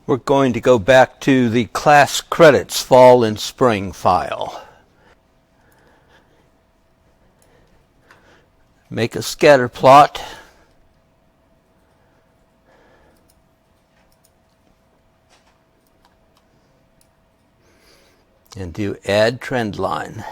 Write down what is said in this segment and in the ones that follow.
We're going to go back to the class credits fall and spring file. Make a scatter plot. And do add trend line.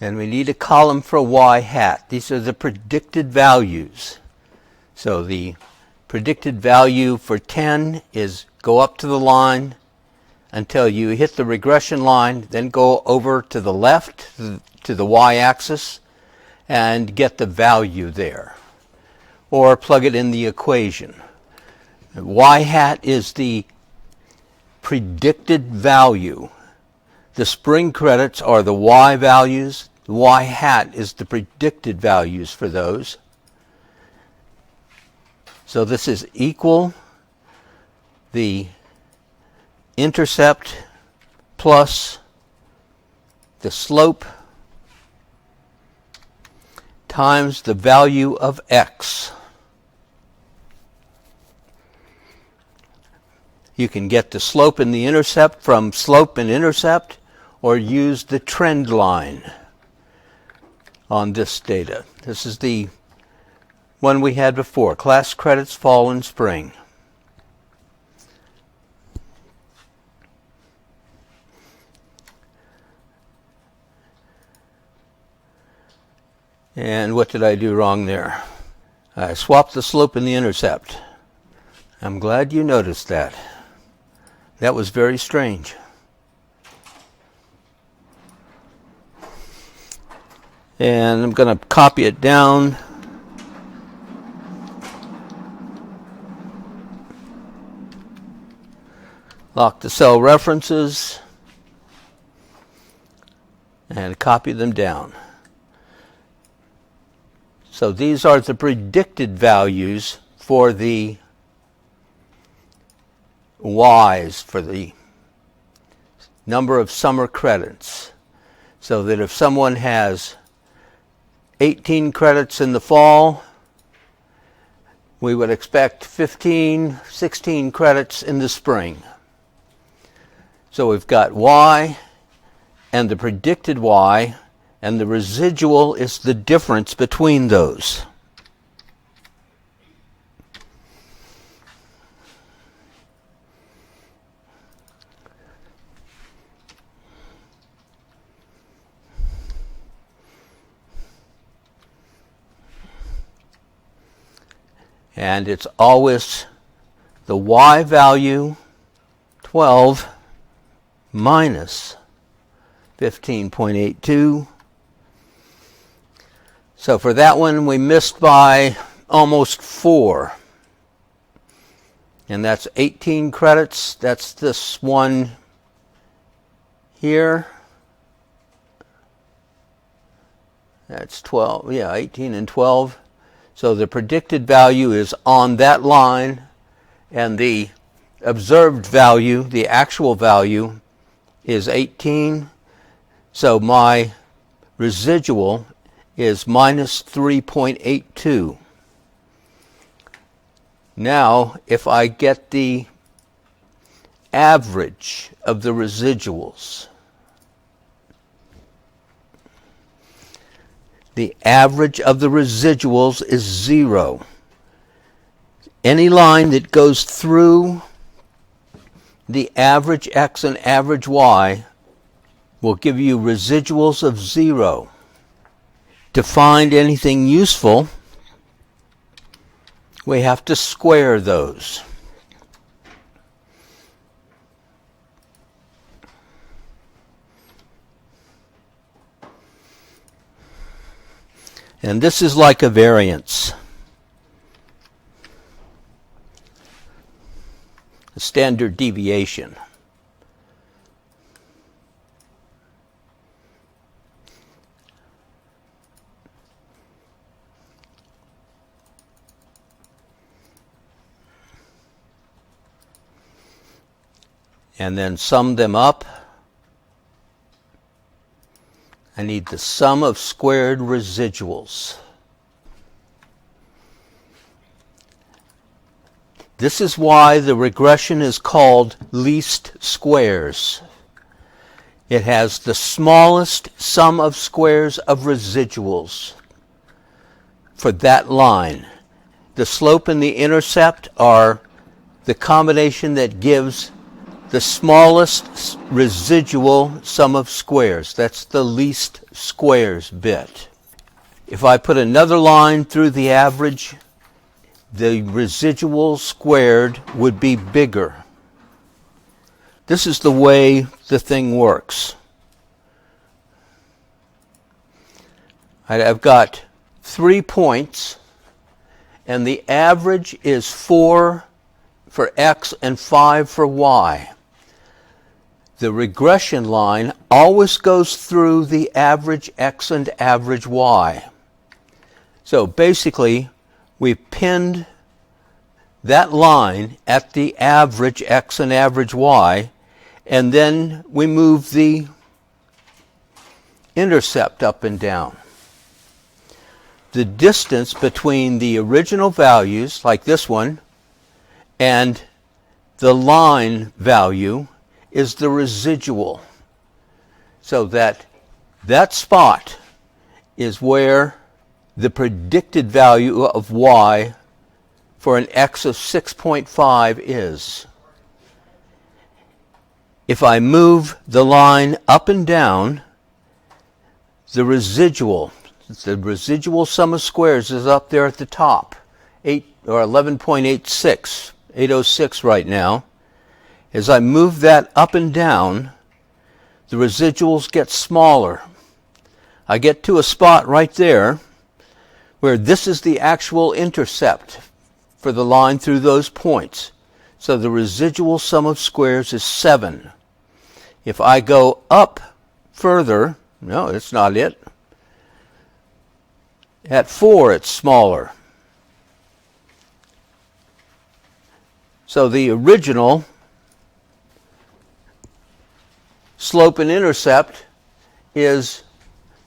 And we need a column for y hat. These are the predicted values. So the predicted value for 10 is go up to the line until you hit the regression line, then go over to the left to the y-axis and get the value there. Or plug it in the equation. Y hat is the predicted value. The spring credits are the y values. The y hat is the predicted values for those. So this is equal the intercept plus the slope times the value of x. You can get the slope and the intercept from slope and intercept, or use the trend line on this data. This is the one we had before, class credits fall and spring. And what did I do wrong there? I swapped the slope and the intercept. I'm glad you noticed that. That was very strange. And I'm going to copy it down. Lock the cell references and copy them down. So these are the predicted values for the Y's, for the number of summer credits. So that if someone has 18 credits in the fall, we would expect 15, 16 credits in the spring. So we've got y and the predicted y, and the residual is the difference between those. And it's always the y value, 12, minus 15.82. So for that one, we missed by almost 4. And that's 18 credits. That's this one here. That's 12. Yeah, 18 and 12. So the predicted value is on that line, and the observed value, the actual value, is 18. So my residual is minus 3.82. Now, if I get the average of the residuals, the average of the residuals is 0. any line that goes through the average x and average y will give you residuals of 0. To find anything useful, we have to square those. And this is like a variance. A standard deviation. And then sum them up. I need the sum of squared residuals. This is why the regression is called least squares. It has the smallest sum of squares of residuals for that line. The slope and the intercept are the combination that gives the smallest residual sum of squares. That's the least squares bit. If I put another line through the average, the residual squared would be bigger. This is the way the thing works. I've got 3 points, and the average is 4 for x and 5 for y. The regression line always goes through the average x and average y. So basically, we pinned that line at the average x and average y, and then we move the intercept up and down. The distance between the original values, like this one, and the line value is the residual. So that spot is where the predicted value of y for an x of 6.5 is. If I move the line up and down, the residual sum of squares is up there at the top, 11.86, 806 right now. As I move that up and down, the residuals get smaller. I get to a spot right there where this is the actual intercept for the line through those points. So the residual sum of squares is 7. If I go up further, no, it's not it. At 4, it's smaller. So the original slope and intercept is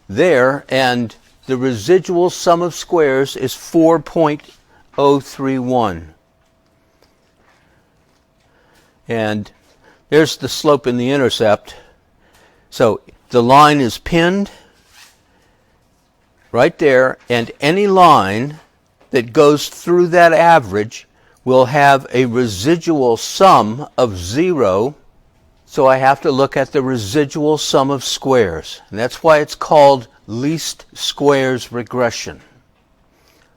there, and the residual sum of squares is 4.031. And there's the slope and the intercept. So the line is pinned right there, and any line that goes through that average will have a residual sum of 0. So I have to look at the residual sum of squares. And that's why it's called least squares regression.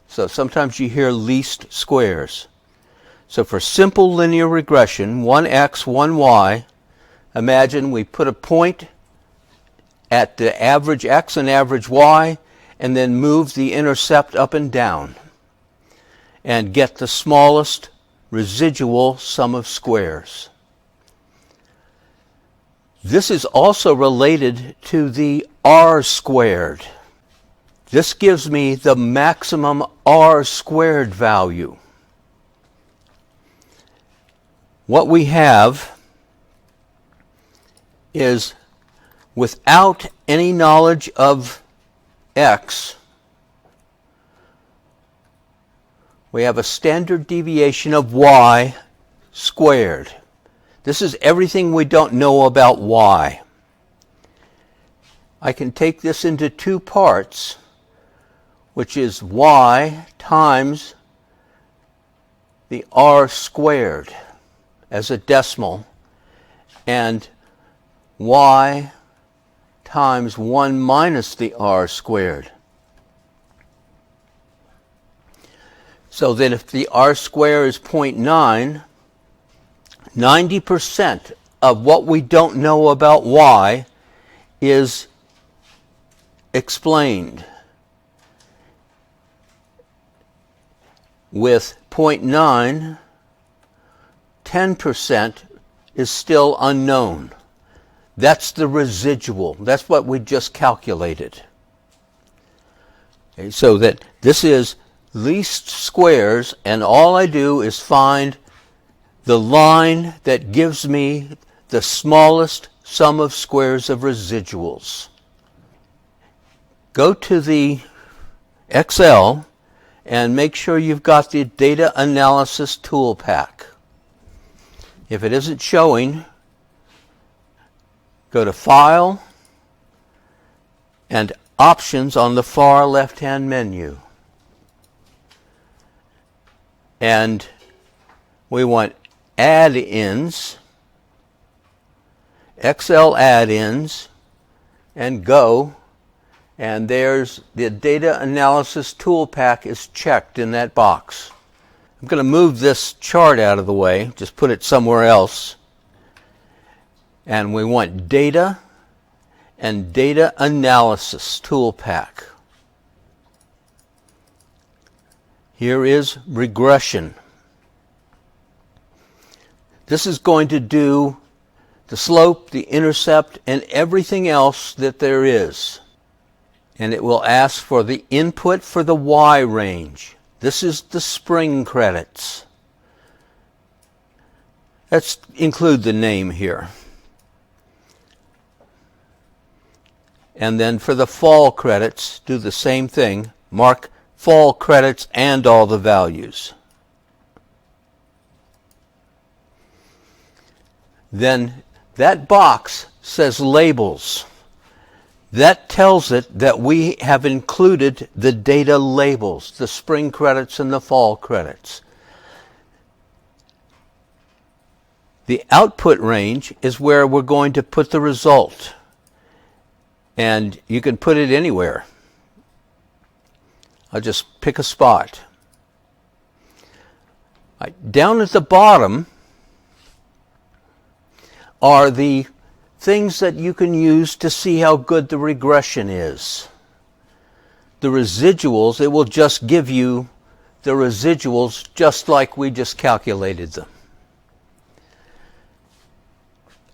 So sometimes you hear least squares. So for simple linear regression, 1x, 1y, imagine we put a point at the average x and average y, and then move the intercept up and down, and get the smallest residual sum of squares. This is also related to the r squared. This gives me the maximum r squared value. What we have is, without any knowledge of x, we have a standard deviation of y squared. This is everything we don't know about y. I can take this into 2 parts, which is y times the r squared as a decimal, and y times 1 minus the r squared. So that if the r squared is 0.9, 90% of what we don't know about y is explained. With 0.9, 10% is still unknown. That's the residual. That's what we just calculated. Okay, so that this is least squares, and all I do is find the line that gives me the smallest sum of squares of residuals. Go to the Excel and make sure you've got the data analysis tool pack. If it isn't showing, go to File and Options on the far left-hand menu. And we want add-ins, Excel add-ins, and go. And there's the data analysis tool pack is checked in that box. I'm going to move this chart out of the way, just put it somewhere else. And we want data and data analysis tool pack. Here is regression. This is going to do the slope, the intercept, and everything else that there is. And it will ask for the input for the y range. This is the spring credits. Let's include the name here. And then for the fall credits, do the same thing. Mark fall credits and all the values. Then that box says labels. That tells it that we have included the data labels, the spring credits and the fall credits. The output range is where we're going to put the result. And you can put it anywhere. I'll just pick a spot. Down at the bottom are the things that you can use to see how good the regression is. The residuals, it will just give you the residuals just like we just calculated them.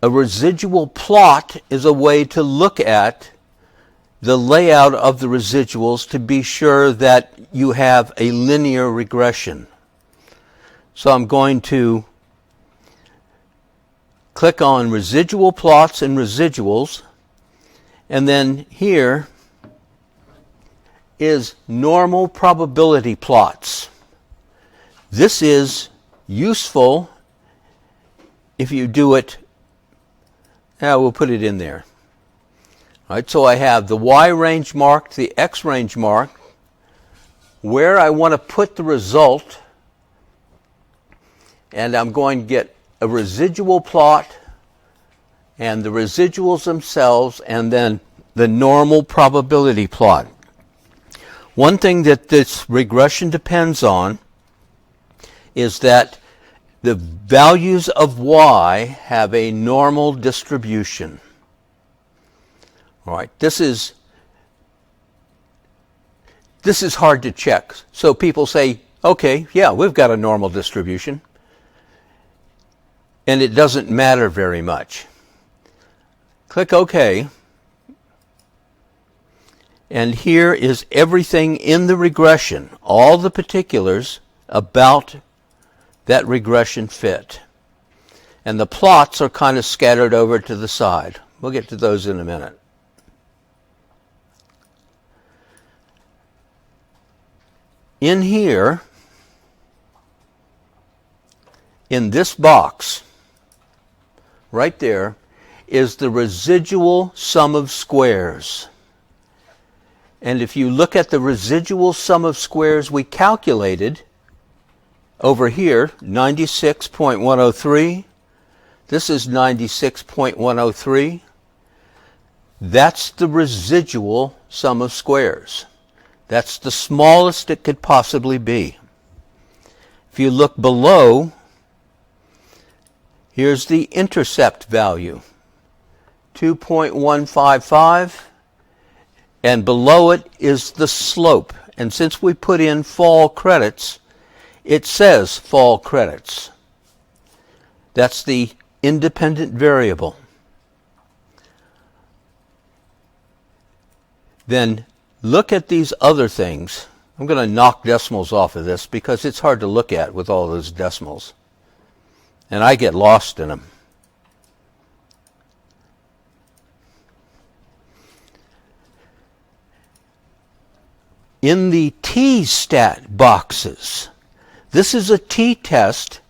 A residual plot is a way to look at the layout of the residuals to be sure that you have a linear regression. So I'm going to click on residual plots and residuals, and then here is normal probability plots. This is useful if you do it. We'll put it in there. All right, so I have the y range marked, the x range marked, where I want to put the result, and I'm going to get a residual plot and the residuals themselves, and then the normal probability plot. One thing that this regression depends on is that the values of y have a normal distribution. All right, this is hard to check. So people say, okay, yeah, we've got a normal distribution. And it doesn't matter very much. Click OK. And here is everything in the regression, all the particulars about that regression fit. And the plots are kind of scattered over to the side. We'll get to those in a minute. In here, in this box, right there, is the residual sum of squares. And if you look at the residual sum of squares we calculated over here, 96.103. This is 96.103. That's the residual sum of squares. That's the smallest it could possibly be. If you look below, here's the intercept value, 2.155, and below it is the slope. And since we put in fall credits, it says fall credits. That's the independent variable. Then look at these other things. I'm going to knock decimals off of this because it's hard to look at with all those decimals. And I get lost in them. In the t-stat boxes, this is a t-test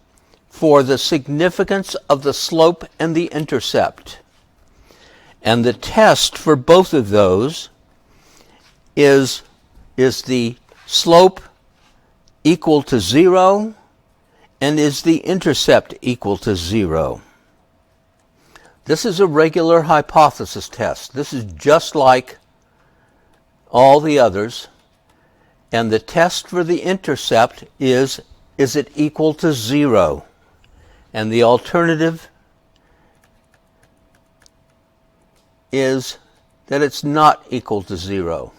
for the significance of the slope and the intercept. And the test for both of those is the slope equal to 0 and is the intercept equal to 0. This is a regular hypothesis test. This is just like all the others. And the test for the intercept is it equal to 0? And the alternative is that it's not equal to 0.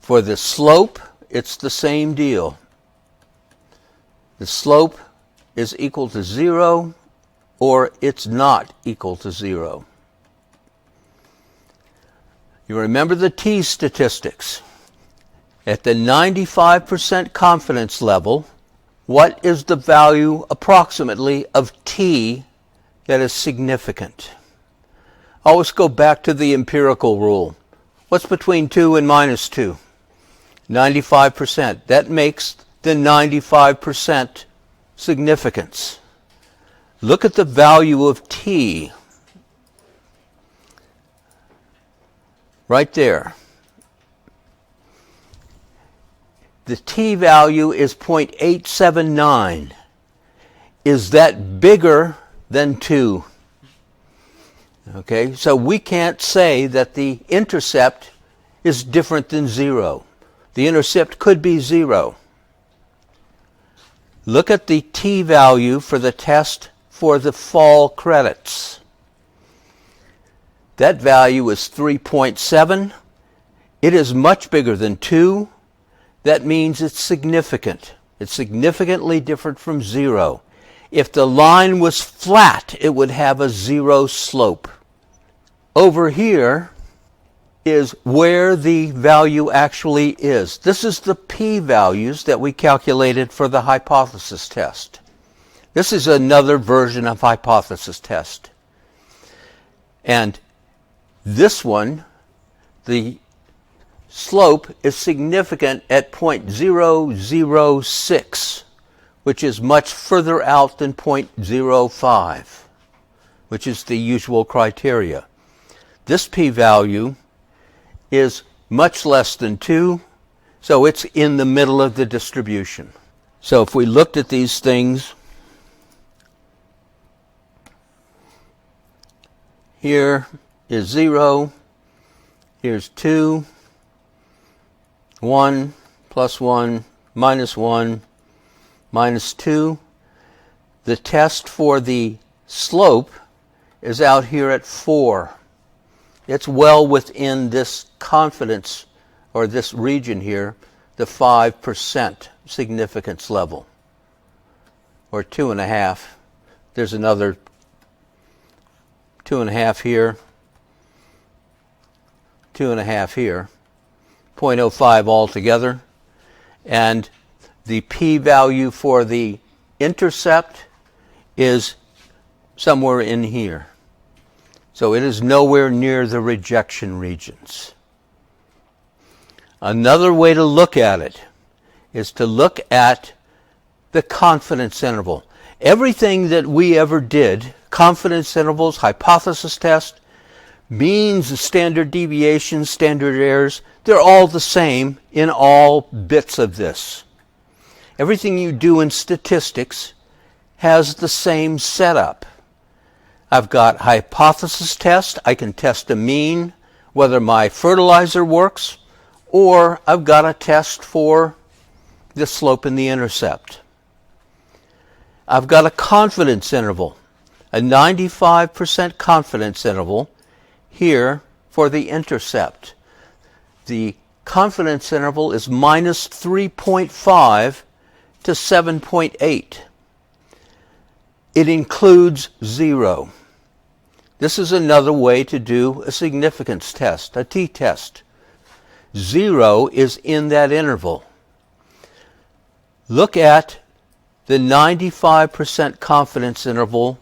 For the slope, it's the same deal. The slope is equal to 0 or it's not equal to 0. You remember the t statistics. At the 95% confidence level, what is the value approximately of t that is significant? Always go back to the empirical rule. What's between 2 and minus 2? 95%. That makes the 95% significance. Look at the value of t. Right there. The t value is 0.879. Is that bigger than 2? Okay, so we can't say that the intercept is different than 0. The intercept could be 0. Look at the t value for the test for the fall credits. That value is 3.7. It is much bigger than 2. That means it's significant. It's significantly different from 0. If the line was flat, it would have a 0 slope. Over here is where the value actually is. This is the p-values that we calculated for the hypothesis test. This is another version of hypothesis test. And this one, the slope is significant at 0.006, which is much further out than 0.05, which is the usual criteria. This p-value is much less than 2, so it's in the middle of the distribution. So if we looked at these things, here is 0, here's 2, 1, plus 1, minus 1, minus 2. The test for the slope is out here at 4. It's well within this confidence, or this region here, the 5% significance level, or 2.5. There's another 2.5 here, 2.5 here, 0.05 altogether, and the p-value for the intercept is somewhere in here. So it is nowhere near the rejection regions. Another way to look at it is to look at the confidence interval. Everything that we ever did, confidence intervals, hypothesis test, means, standard deviations, standard errors, they're all the same in all bits of this. Everything you do in statistics has the same setup. I've got hypothesis test. I can test a mean, whether my fertilizer works, or I've got a test for the slope and the intercept. I've got a confidence interval, a 95% confidence interval here for the intercept. The confidence interval is minus 3.5 to 7.8. It includes 0. This is another way to do a significance test, a t-test. 0 is in that interval. Look at the 95% confidence interval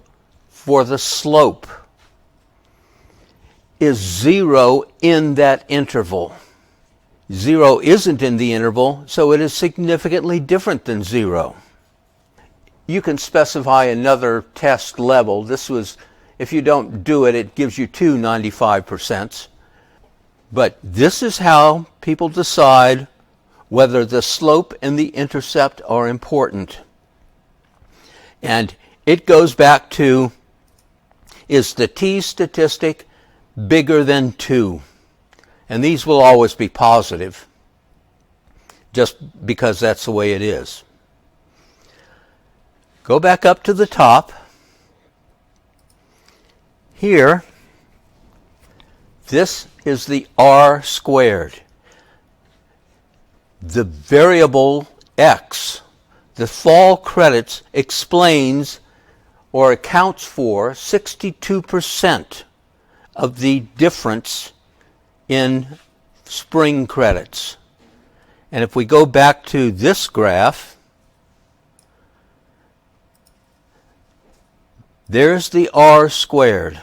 for the slope. Is 0 in that interval? 0 isn't in the interval, so it is significantly different than 0. You can specify another test level. This was, if you don't do it, it gives you two 95%. But this is how people decide whether the slope and the intercept are important. And it goes back to, is the t statistic bigger than 2? And these will always be positive, just because that's the way it is. Go back up to the top. Here, this is the r squared. The variable x, the fall credits, explains or accounts for 62% of the difference in spring credits. And if we go back to this graph, there's the r squared.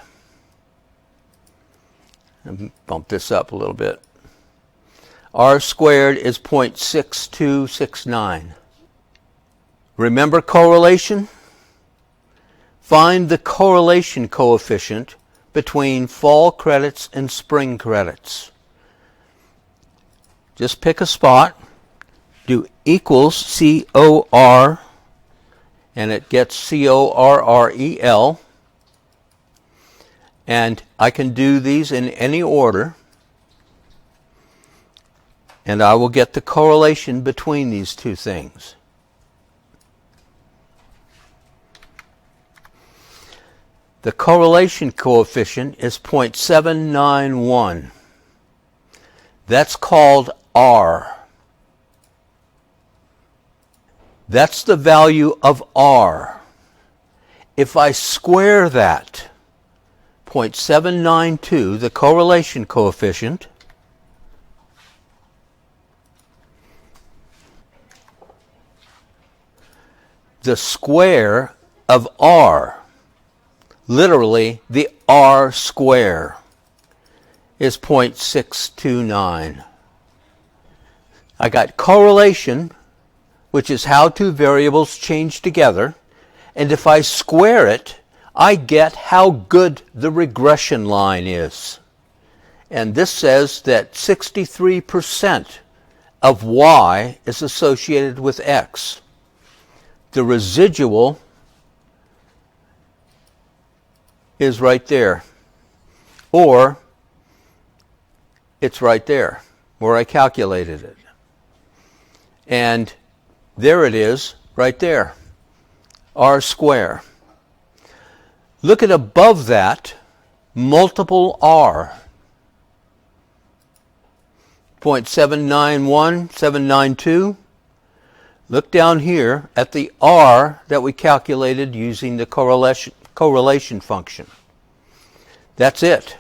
Bump this up a little bit. R squared is 0.6269. Remember correlation? Find the correlation coefficient between fall credits and spring credits. Just pick a spot, do equals COR, and it gets CORREL. And I can do these in any order, and I will get the correlation between these two things. The correlation coefficient is 0.791. That's called R. That's the value of R. If I square that, 0.792, the correlation coefficient, the square of R, literally the R square, is 0.629. I got correlation, which is how two variables change together, and if I square it, I get how good the regression line is. And this says that 63% of y is associated with x. The residual is right there. Or it's right there where I calculated it. And there it is right there. R square. Look at above that, multiple R. 0.791, 792. Look down here at the R that we calculated using the correlation function. That's it.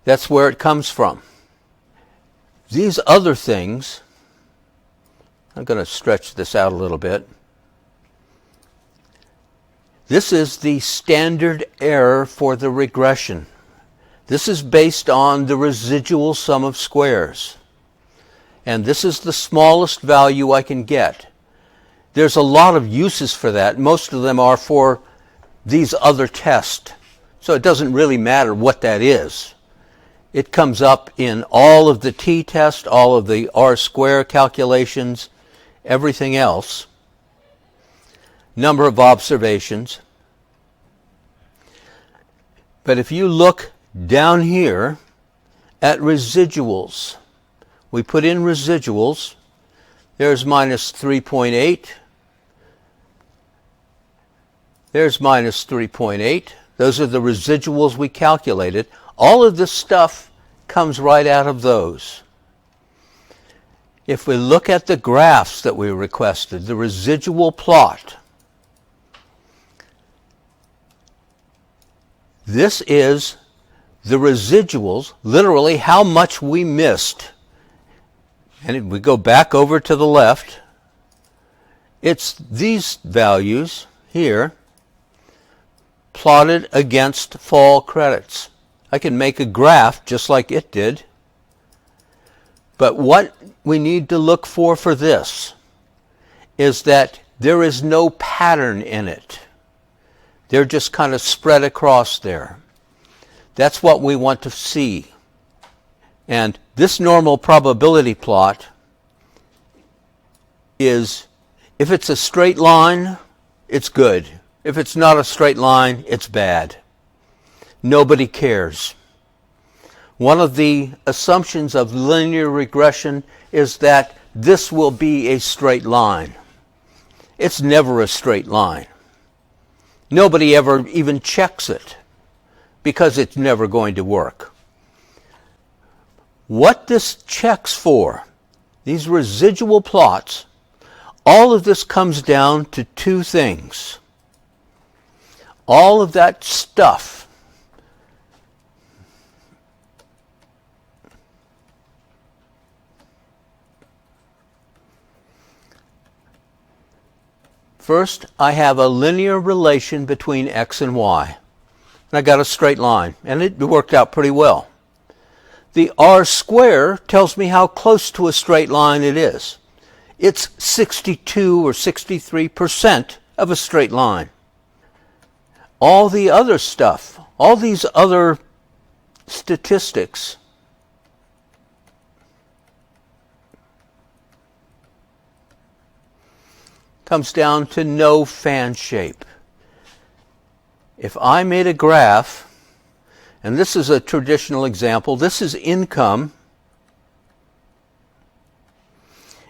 That's where it comes from. These other things, I'm going to stretch this out a little bit. This is the standard error for the regression. This is based on the residual sum of squares. And this is the smallest value I can get. There's a lot of uses for that. Most of them are for these other tests. So it doesn't really matter what that is. It comes up in all of the t-tests, all of the r-square calculations, everything else. number of observations. But if you look down here at residuals, we put in residuals. There's minus 3.8. There's minus 3.8. Those are the residuals we calculated. All of this stuff comes right out of those. If we look at the graphs that we requested, the residual plot, this is the residuals, literally how much we missed. And if we go back over to the left, it's these values here plotted against fall credits. I can make a graph just like it did. But what we need to look for this is that there is no pattern in it. They're just kind of spread across there. That's what we want to see. And this normal probability plot is, if it's a straight line, it's good. If it's not a straight line, it's bad. Nobody cares. One of the assumptions of linear regression is that this will be a straight line. It's never a straight line. Nobody ever even checks it because it's never going to work. What this checks for, these residual plots, all of this comes down to two things. All of that stuff first, I have a linear relation between x and y. And I got a straight line, and it worked out pretty well. The r square tells me how close to a straight line it is. It's 62 or 63% of a straight line. All the other stuff, all these other statistics, comes down to no fan shape. If I made a graph, and this is a traditional example, this is income,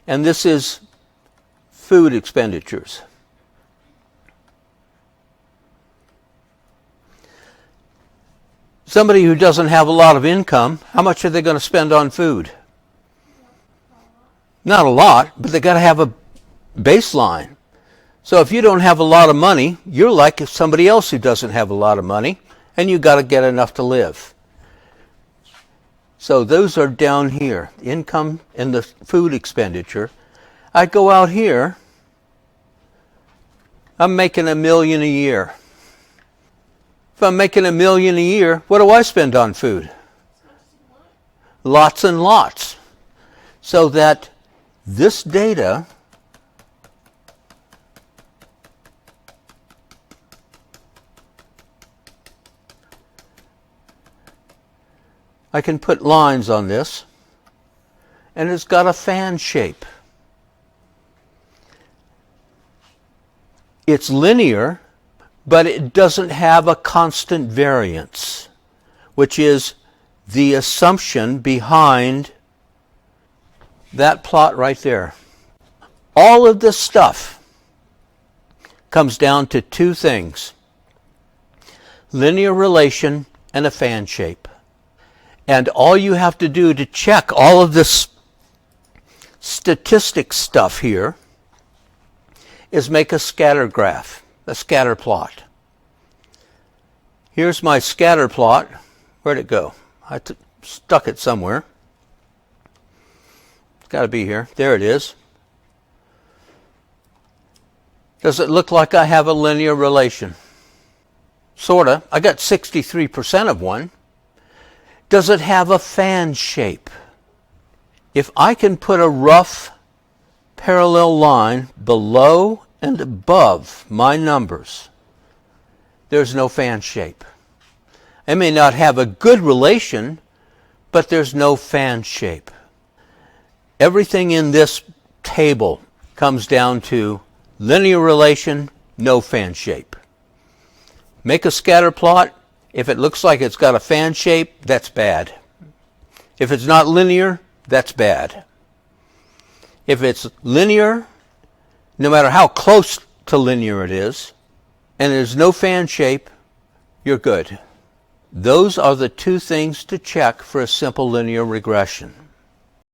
and this is food expenditures. Somebody who doesn't have a lot of income, how much are they going to spend on food? Not a lot, but they got to have a baseline. So if you don't have a lot of money, you're like somebody else who doesn't have a lot of money, and you got to get enough to live. So those are down here, income and the food expenditure. I go out here, I'm making $1 million a year. If I'm making $1 million a year, what do I spend on food? Lots and lots. So that this data I can put lines on this, and it's got a fan shape. It's linear, but it doesn't have a constant variance, which is the assumption behind that plot right there. All of this stuff comes down to two things: linear relation and a fan shape. And all you have to do to check all of this statistics stuff here is make a scatter graph, a scatter plot. Here's my scatter plot. Where'd it go? I stuck it somewhere. It's got to be here. There it is. Does it look like I have a linear relation? Sorta. I got 63% of one. Does it have a fan shape? If I can put a rough parallel line below and above my numbers, there's no fan shape. I may not have a good relation, but there's no fan shape. Everything in this table comes down to linear relation, no fan shape. Make a scatter plot. If it looks like it's got a fan shape, that's bad. If it's not linear, that's bad. If it's linear, no matter how close to linear it is, and there's no fan shape, you're good. Those are the two things to check for a simple linear regression.